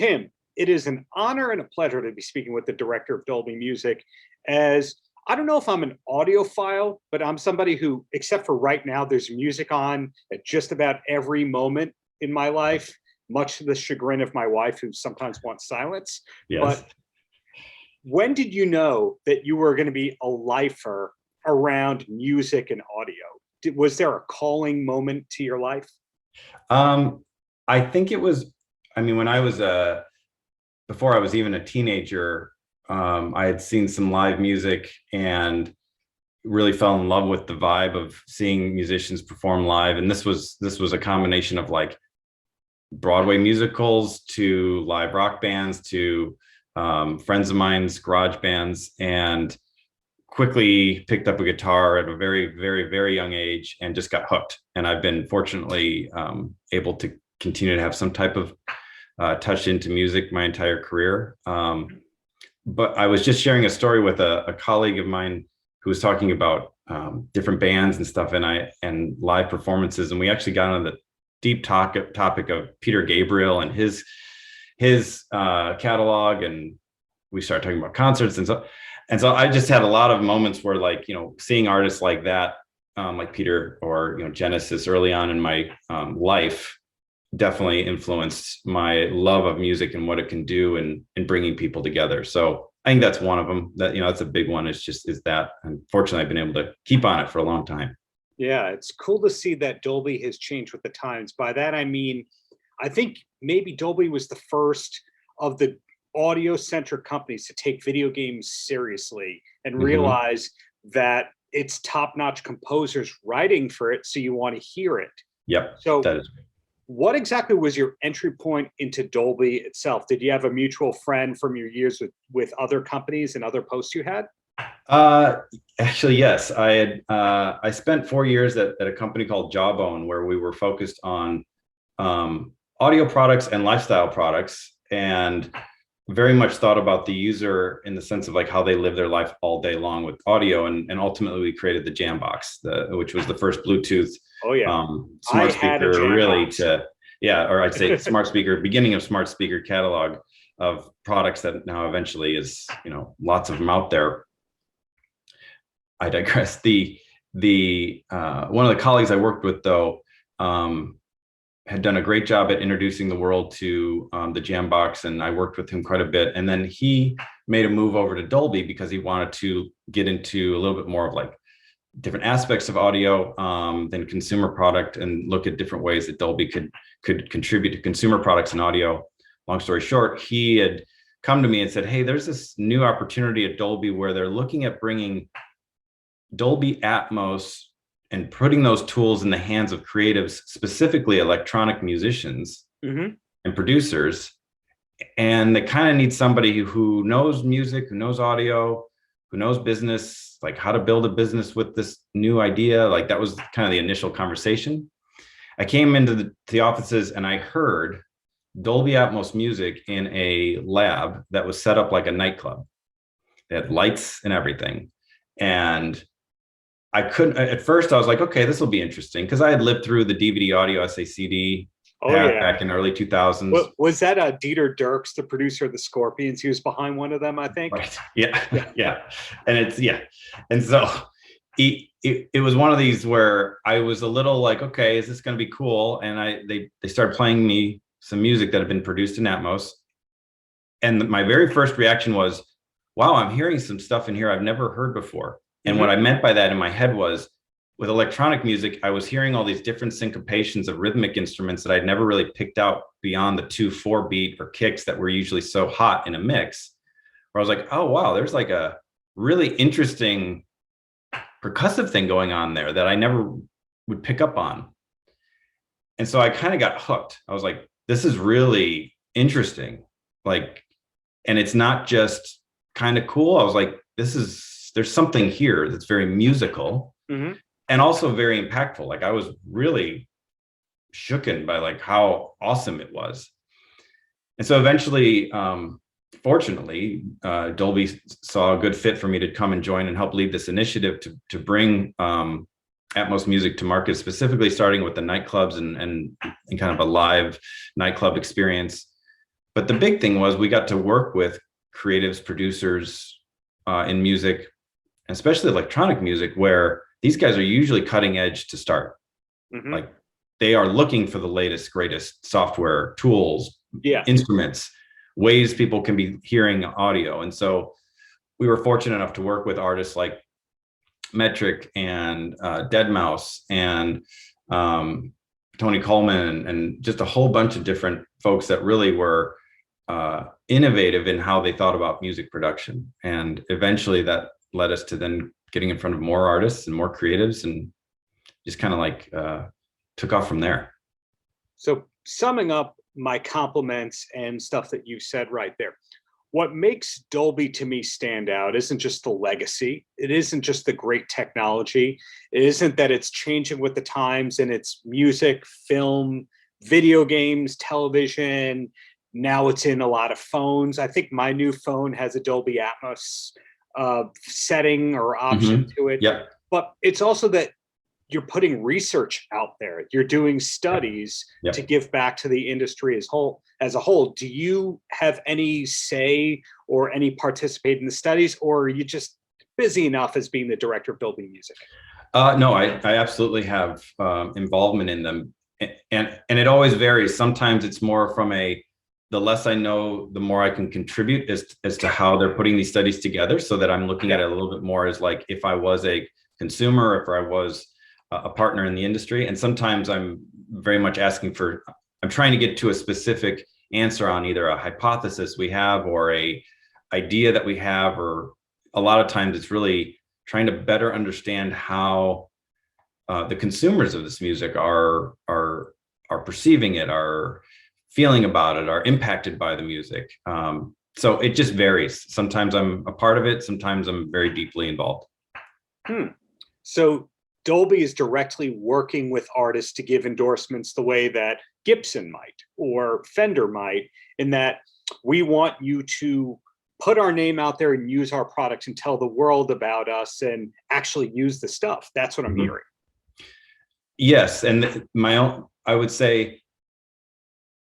Tim, it is an honor and a pleasure to be speaking with the director of Dolby Music. As I don't know if I'm an audiophile, but I'm somebody who, except for right now, there's music on at just about every moment in my life, much to the chagrin of my wife, who sometimes wants silence. Yes. But when did you know that you were going to be a lifer around music and audio? Was there a calling moment to your life? I think it was, when I was before I was even a teenager, I had seen some live music and really fell in love with the vibe of seeing musicians perform live. And this was a combination of like Broadway musicals to live rock bands to friends of mine's garage bands, and quickly picked up a guitar at a very, very, very young age and just got hooked. And I've been fortunately able to continue to have some type of touch into music my entire career. But I was just sharing a story with a colleague of mine who was talking about different bands and stuff and live performances. And we actually got on the deep topic of Peter Gabriel and his catalog. And we started talking about concerts. And so I just had a lot of moments where, like, seeing artists like that, like Peter or, Genesis early on in my life definitely influenced my love of music and what it can do in bringing people together. So I think that's one of them. That, that's a big one. Is that, unfortunately, I've been able to keep on it for a long time. Yeah, it's cool to see that Dolby has changed with the times. By that, I mean, I think maybe Dolby was the first of the audio-centric companies to take video games seriously and realize that it's top-notch composers writing for it, so you want to hear it. Yep. So that is. What exactly was your entry point into Dolby itself? Did you have a mutual friend from your years with other companies and other posts you had? Actually, yes. I spent 4 years at a company called Jawbone, where we were focused on audio products and lifestyle products, and very much thought about the user in the sense of like how they live their life all day long with audio. And ultimately we created the Jambox, which was the first Bluetooth smart speaker, really or I'd say smart speaker, beginning of smart speaker catalog of products that now eventually is, lots of them out there. I digress. The one of the colleagues I worked with, though, had done a great job at introducing the world to the Jambox, and I worked with him quite a bit. And then he made a move over to Dolby because he wanted to get into a little bit more of like different aspects of audio than consumer product, and look at different ways that Dolby could contribute to consumer products and audio. Long story short, he had come to me and said, "Hey, there's this new opportunity at Dolby where they're looking at bringing Dolby Atmos and putting those tools in the hands of creatives, specifically electronic musicians and producers. And they kind of need somebody who knows music, who knows audio, who knows business, like how to build a business with this new idea." Like that was kind of the initial conversation. I came into the offices and I heard Dolby Atmos music in a lab that was set up like a nightclub. They had lights and everything. And I couldn't, at first I was like, okay, this will be interesting, because I had lived through the DVD audio SACD back in early 2000s. Was that Dieter Dirks, the producer of the Scorpions? He was behind one of them, I think. Right. Yeah. And and so it was one of these where I was a little like, okay, is this going to be cool? And they started playing me some music that had been produced in Atmos. And my very first reaction was, wow, I'm hearing some stuff in here I've never heard before. And what I meant by that in my head was, with electronic music, I was hearing all these different syncopations of rhythmic instruments that I'd never really picked out beyond the 2/4 beat or kicks that were usually so hot in a mix. Where I was like, oh, wow, there's like a really interesting percussive thing going on there that I never would pick up on. And so I kind of got hooked. I was like, this is really interesting. Like, and it's not just kind of cool. I was like, there's something here that's very musical and also very impactful. Like I was really shooken by like how awesome it was. And so eventually, fortunately, Dolby saw a good fit for me to come and join and help lead this initiative to bring Atmos music to market, specifically starting with the nightclubs and kind of a live nightclub experience. But the big thing was we got to work with creatives, producers in music, especially electronic music, where these guys are usually cutting edge to start. Like they are looking for the latest, greatest software, tools, instruments, ways people can be hearing audio. And so we were fortunate enough to work with artists like Metric and Deadmau5 and Tony Coleman and just a whole bunch of different folks that really were innovative in how they thought about music production. And eventually that led us to then getting in front of more artists and more creatives, and just kind of like took off from there. So summing up my compliments and stuff that you said right there, what makes Dolby to me stand out isn't just the legacy. It isn't just the great technology. It isn't that it's changing with the times and it's music, film, video games, television. Now it's in a lot of phones. I think my new phone has a Dolby Atmos setting or option to it. Yep. But it's also that you're putting research out there. You're doing studies to give back to the industry as a whole. Do you have any say or any participate in the studies, or are you just busy enough as being the director of Dolby Music? No, I absolutely have involvement in them, and it always varies. Sometimes it's more from the less I know, the more I can contribute as to how they're putting these studies together, so that I'm looking at it a little bit more as like if I was a consumer, if I was a partner in the industry. And sometimes I'm very much I'm trying to get to a specific answer on either a hypothesis we have or a idea that we have, or a lot of times it's really trying to better understand how the consumers of this music are perceiving it, are feeling about it, are impacted by the music. So it just varies. Sometimes I'm a part of it. Sometimes I'm very deeply involved. So Dolby is directly working with artists to give endorsements the way that Gibson might or Fender might, in that we want you to put our name out there and use our products and tell the world about us and actually use the stuff. That's what I'm hearing. Yes. And I would say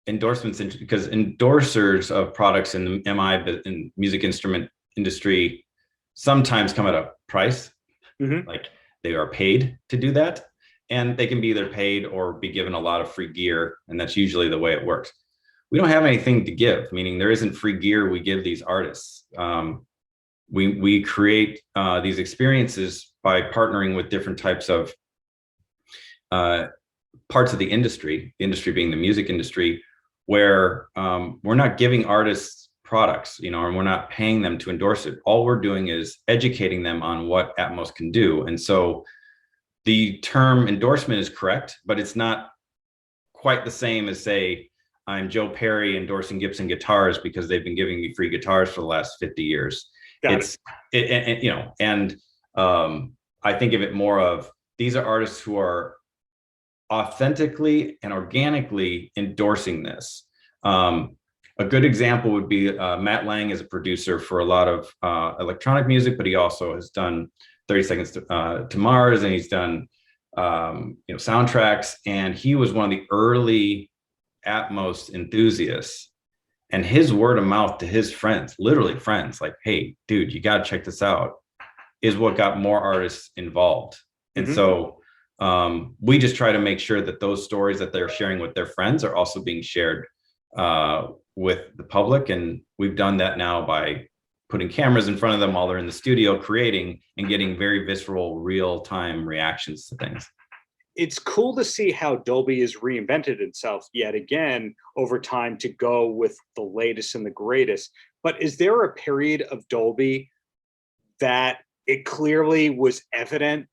endorsements, because endorsers of products in the MI and music instrument industry sometimes come at a price. Like they are paid to do that, and they can be either paid or be given a lot of free gear, and that's usually the way it works. We don't have anything to give, meaning there isn't free gear we give these artists. We create these experiences by partnering with different types of parts of the industry being the music industry, where we're not giving artists products, and we're not paying them to endorse it. All we're doing is educating them on what Atmos can do. And so the term endorsement is correct, but it's not quite the same as, say, I'm Joe Perry endorsing Gibson guitars because they've been giving me free guitars for the last 50 years. I think of it more of, these are artists who are authentically and organically endorsing this. A good example would be Matt Lang is a producer for a lot of electronic music, but he also has done 30 Seconds to Mars, and he's done soundtracks. And he was one of the early Atmos enthusiasts. And his word of mouth to his friends, literally friends, like, "Hey, dude, you got to check this out," is what got more artists involved. And so we just try to make sure that those stories that they're sharing with their friends are also being shared with the public. And we've done that now by putting cameras in front of them while they're in the studio creating, and getting very visceral, real-time reactions to things. It's cool to see how Dolby has reinvented itself yet again over time to go with the latest and the greatest. But is there a period of Dolby that it clearly was evident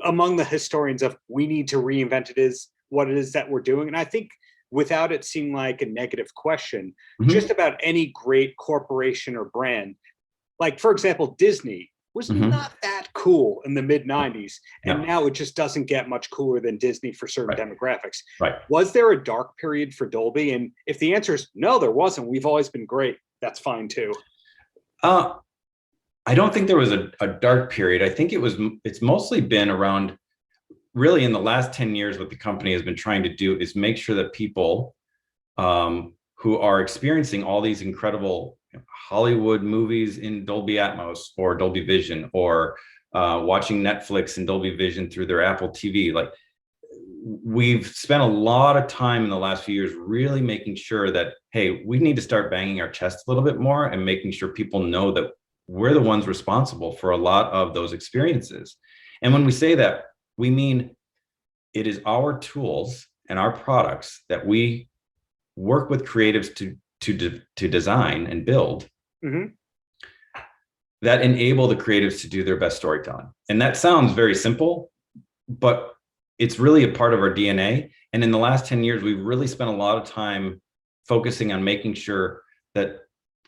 among the historians of, we need to reinvent what it is that we're doing? And I think, without it seeming like a negative question, just about any great corporation or brand, like, for example, Disney was not that cool in the mid-90s, and now it just doesn't get much cooler than Disney for certain demographics. Was there a dark period for Dolby? And if the answer is no, there wasn't, we've always been great, that's fine too. I don't think there was a dark period. I think it's mostly been around, really in the last 10 years, what the company has been trying to do is make sure that people who are experiencing all these incredible Hollywood movies in Dolby Atmos or Dolby Vision, or watching Netflix and Dolby Vision through their Apple TV. Like, we've spent a lot of time in the last few years really making sure that, hey, we need to start banging our chest a little bit more and making sure people know that we're the ones responsible for a lot of those experiences. And when we say that, we mean it is our tools and our products that we work with creatives to design and build, that enable the creatives to do their best storytelling. And that sounds very simple, but it's really a part of our DNA. And in the last 10 years, we've really spent a lot of time focusing on making sure that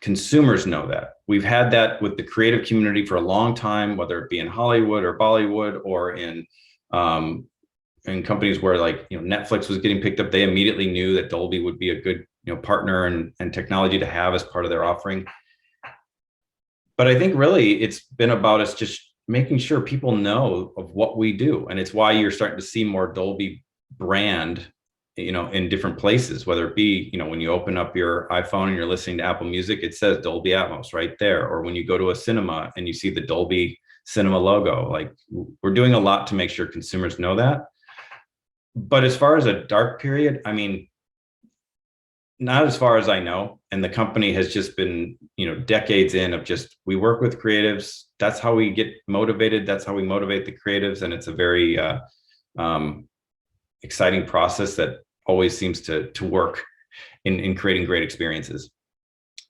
consumers know that. We've had that with the creative community for a long time, whether it be in Hollywood or Bollywood or in companies where, like, Netflix was getting picked up. They immediately knew that Dolby would be a good partner and technology to have as part of their offering. But I think really it's been about us just making sure people know of what we do. And it's why you're starting to see more Dolby brand, in different places, whether it be, when you open up your iPhone and you're listening to Apple Music, it says Dolby Atmos right there. Or when you go to a cinema and you see the Dolby Cinema logo, like, we're doing a lot to make sure consumers know that. But as far as a dark period, I mean, not as far as I know. And the company has just been, decades in of just, we work with creatives. That's how we get motivated. That's how we motivate the creatives. And it's a very exciting process that always seems to work in creating great experiences.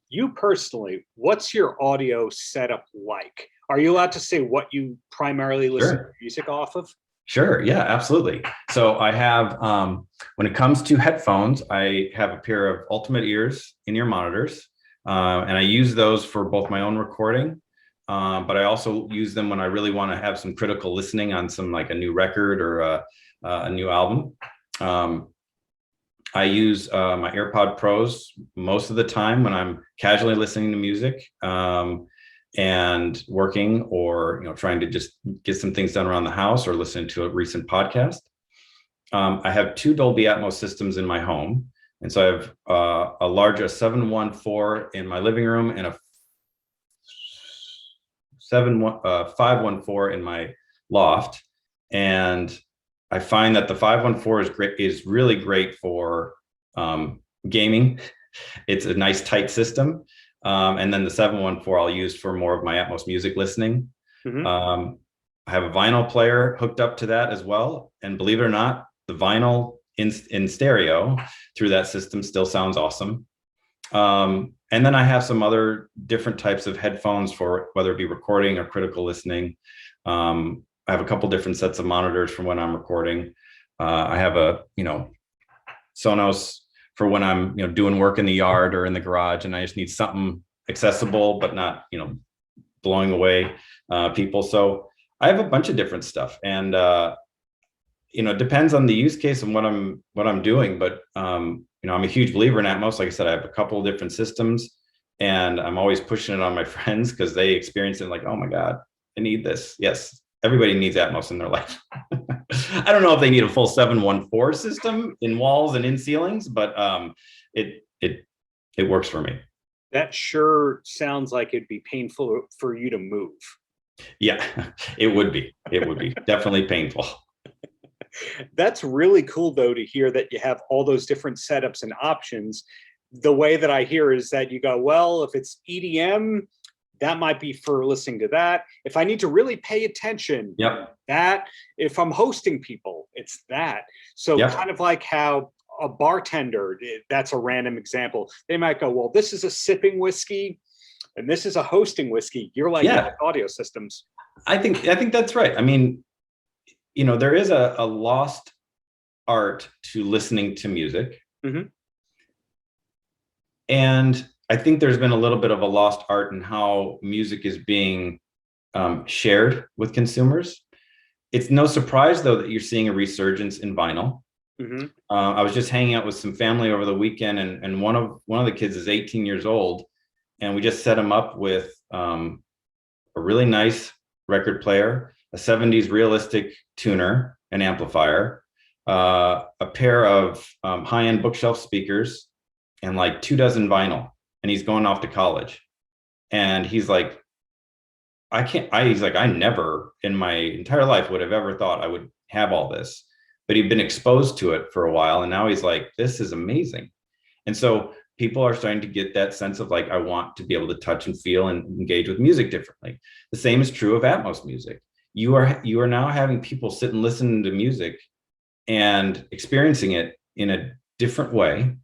You personally, what's your audio setup like? Are you allowed to say what you primarily listen to music off of? Sure. Yeah, absolutely. So I have, when it comes to headphones, I have a pair of Ultimate Ears in-ear monitors, and I use those for both my own recording, but I also use them when I really want to have some critical listening on some, like a new record or a new album. I use my AirPod Pros most of the time when I'm casually listening to music and working, or trying to just get some things done around the house or listen to a recent podcast. I have 2 Dolby Atmos systems in my home. And so I have a larger 714 in my living room and a 514 in my loft. And I find that the 514 is really great for gaming. It's a nice tight system. And then the 714 I'll use for more of my Atmos music listening. I have a vinyl player hooked up to that as well. And believe it or not, the vinyl in stereo through that system still sounds awesome. And then I have some other different types of headphones for whether it be recording or critical listening. I have a couple different sets of monitors for when I'm recording. I have a, Sonos for when I'm, doing work in the yard or in the garage, and I just need something accessible, but not, blowing away people. So I have a bunch of different stuff, and it depends on the use case and what I'm doing. But I'm a huge believer in Atmos. Like I said, I have a couple of different systems, and I'm always pushing it on my friends because they experience it like, oh my God, I need this. Yes, everybody needs Atmos in their life. I don't know if they need a full 714 system in walls and in ceilings, but it works for me. That sure sounds like it'd be painful for you to move. Yeah, it would be. It would be definitely painful. That's really cool, though, to hear that you have all those different setups and options. The way that I hear is that you go, well, if it's EDM, that might be for listening to that. If I need to really pay attention, that. If I'm hosting people, it's that. So kind of like how a bartender, that's a random example. They might go, well, this is a sipping whiskey and this is a hosting whiskey. You're like audio systems. I think that's right. I mean, there is a lost art to listening to music. And I think there's been a little bit of a lost art in how music is being shared with consumers. It's no surprise, though, that you're seeing a resurgence in vinyl. I was just hanging out with some family over the weekend, and one of the kids is 18 years old, and we just set him up with a really nice record player, a 70s realistic tuner and amplifier, a pair of high-end bookshelf speakers, and like 24 vinyl, and he's going off to college. And he's like, he's like, I never in my entire life would have ever thought I would have all this, but he'd been exposed to it for a while. And now he's like, this is amazing. And so people are starting to get that sense of like, I want to be able to touch and feel and engage with music differently. The same is true of Atmos music. You are now having people sit and listen to music and experiencing it in a different way,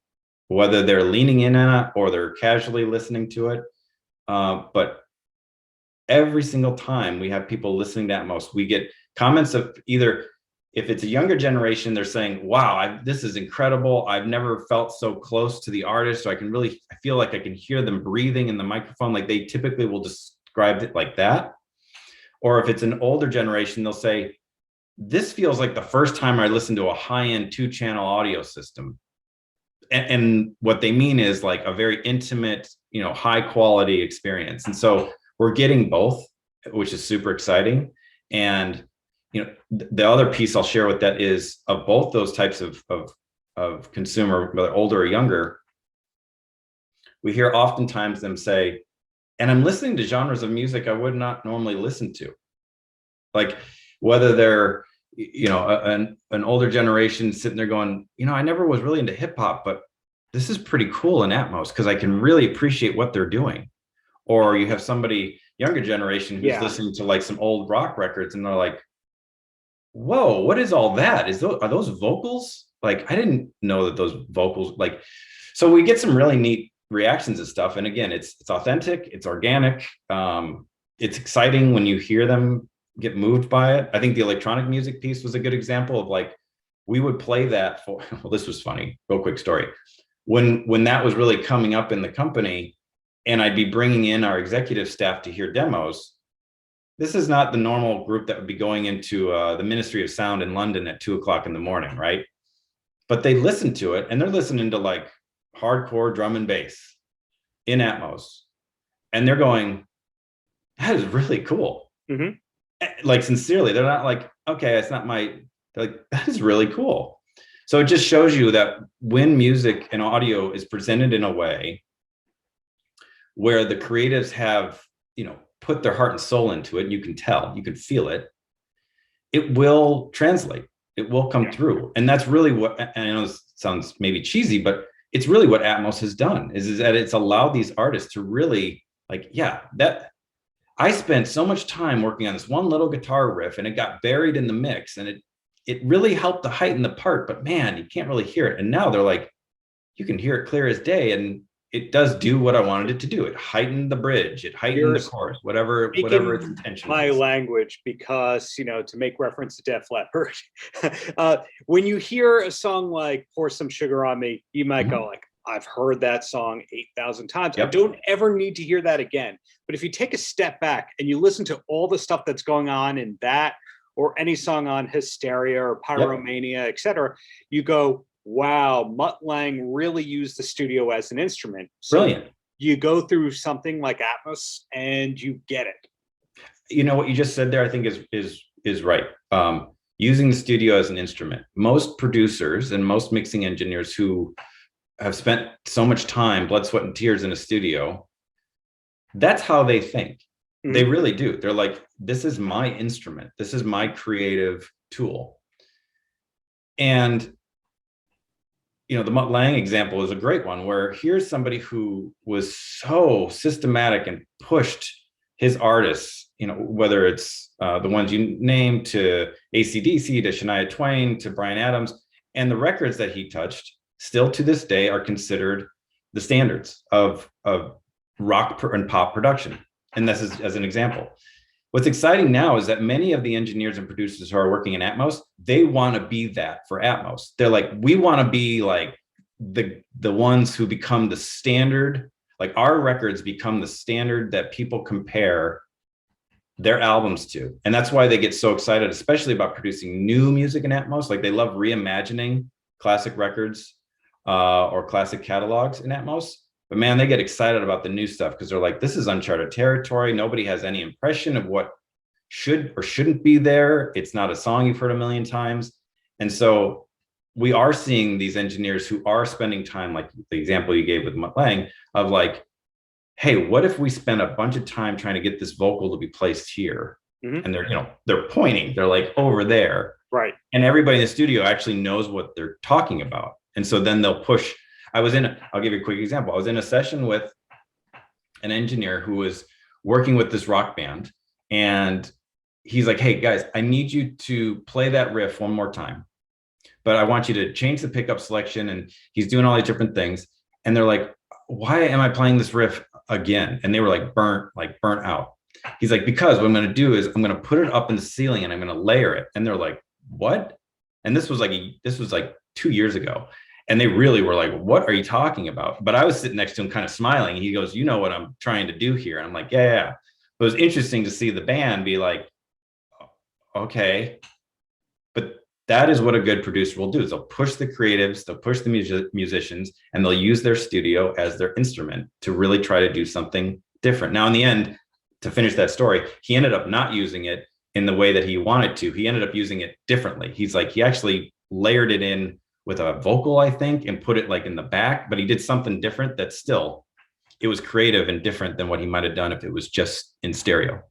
whether they're leaning in on it or they're casually listening to it. But every single time we have people listening to Atmos, we get comments of either, if it's a younger generation, they're saying, wow, this is incredible. I've never felt so close to the artist. So I feel like I can hear them breathing in the microphone. Like they typically will describe it like that. Or if it's an older generation, they'll say, this feels like the first time I listened to a high-end 2-channel audio system. And what they mean is like a very intimate, high quality experience. And so we're getting both, which is super exciting. And the other piece I'll share with that is of both those types of consumer, whether older or younger, we hear oftentimes them say, and I'm listening to genres of music I would not normally listen to. Like whether they're, an older generation sitting there going, I never was really into hip hop, but this is pretty cool in Atmos because I can really appreciate what they're doing. Or you have somebody younger generation who's listening to like some old rock records and they're like, whoa, what is all that? Are those vocals? Like, I didn't know that those vocals, like, so we get some really neat reactions and stuff. And again, it's authentic, it's organic. It's exciting when you hear them get moved by it. I think the electronic music piece was a good example of like, we would play that for, well, this was funny, real quick story. When that was really coming up in the company and I'd be bringing in our executive staff to hear demos, this is not the normal group that would be going into the Ministry of Sound in London at 2:00 in the morning, right? But they listen to it and they're listening to like hardcore drum and bass in Atmos. And they're going, that is really cool. Mm-hmm. Like sincerely, they're not like, okay, it's not my, they're like, that is really cool. So it just shows you that when music and audio is presented in a way where the creatives have, put their heart and soul into it, you can tell, you can feel it, it will translate, it will come through. And that's really what, and I know this sounds maybe cheesy, but it's really what Atmos has done, is that it's allowed these artists to really like, that I spent so much time working on this one little guitar riff and it got buried in the mix and it really helped to heighten the part, but man, you can't really hear it. And now they're like, you can hear it clear as day. And it does do what I wanted it to do. It heightened the bridge, it heightened the chorus, whatever its intention my is. language, because, to make reference to Def Leppard, when you hear a song like Pour Some Sugar on Me, you might go like, I've heard that song 8,000 times. Yep. I don't ever need to hear that again. But if you take a step back and you listen to all the stuff that's going on in that, or any song on Hysteria or Pyromania, etc., you go, wow, Mutt Lange really used the studio as an instrument. So brilliant. You go through something like Atmos and you get it. What you just said there, I think is right. Using the studio as an instrument. Most producers and most mixing engineers who have spent so much time, blood, sweat, and tears in a studio, that's how they think. Mm-hmm. They really do. They're like, this is my instrument. This is my creative tool. And the Mutt Lange example is a great one, where here's somebody who was so systematic and pushed his artists, whether it's the ones you named, to AC/DC, to Shania Twain, to Bryan Adams, and the records that he touched still to this day are considered the standards of rock and pop production. And this is as an example. What's exciting now is that many of the engineers and producers who are working in Atmos, they want to be that for Atmos. They're like, we want to be like the ones who become the standard, like our records become the standard that people compare their albums to. And that's why they get so excited, especially about producing new music in Atmos. Like they love reimagining classic records or classic catalogs in Atmos. But man, they get excited about the new stuff because they're like, this is uncharted territory. Nobody has any impression of what should or shouldn't be there. It's not a song you've heard a million times. And so we are seeing these engineers who are spending time, like the example you gave with Lang, of like, hey, what if we spend a bunch of time trying to get this vocal to be placed here? Mhm. And they're pointing, they're like over there. Right. And everybody in the studio actually knows what they're talking about. And so then they'll push. I'll give you a quick example. I was in a session with an engineer who was working with this rock band. And he's like, hey guys, I need you to play that riff one more time, but I want you to change the pickup selection. And he's doing all these different things. And they're like, why am I playing this riff again? And they were like burnt out. He's like, because what I'm going to do is I'm going to put it up in the ceiling and I'm going to layer it. And they're like, what? And this was like 2 years ago. And they really were like, what are you talking about? But I was sitting next to him kind of smiling. He goes, you know what I'm trying to do here. And I'm like, yeah. But it was interesting to see the band be like, okay. But that is what a good producer will do, is they'll push the creatives, they'll push the musicians, and they'll use their studio as their instrument to really try to do something different. Now, in the end, to finish that story, he ended up not using it in the way that he wanted to. He ended up using it differently. He's like, he actually layered it in with a vocal, I think, and put it like in the back, but he did something different that still, it was creative and different than what he might have done if it was just in stereo.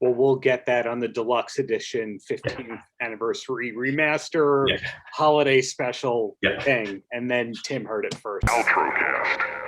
Well, we'll get that on the deluxe edition 15th anniversary remaster holiday special thing. And then Tim heard it first. Paltrocast.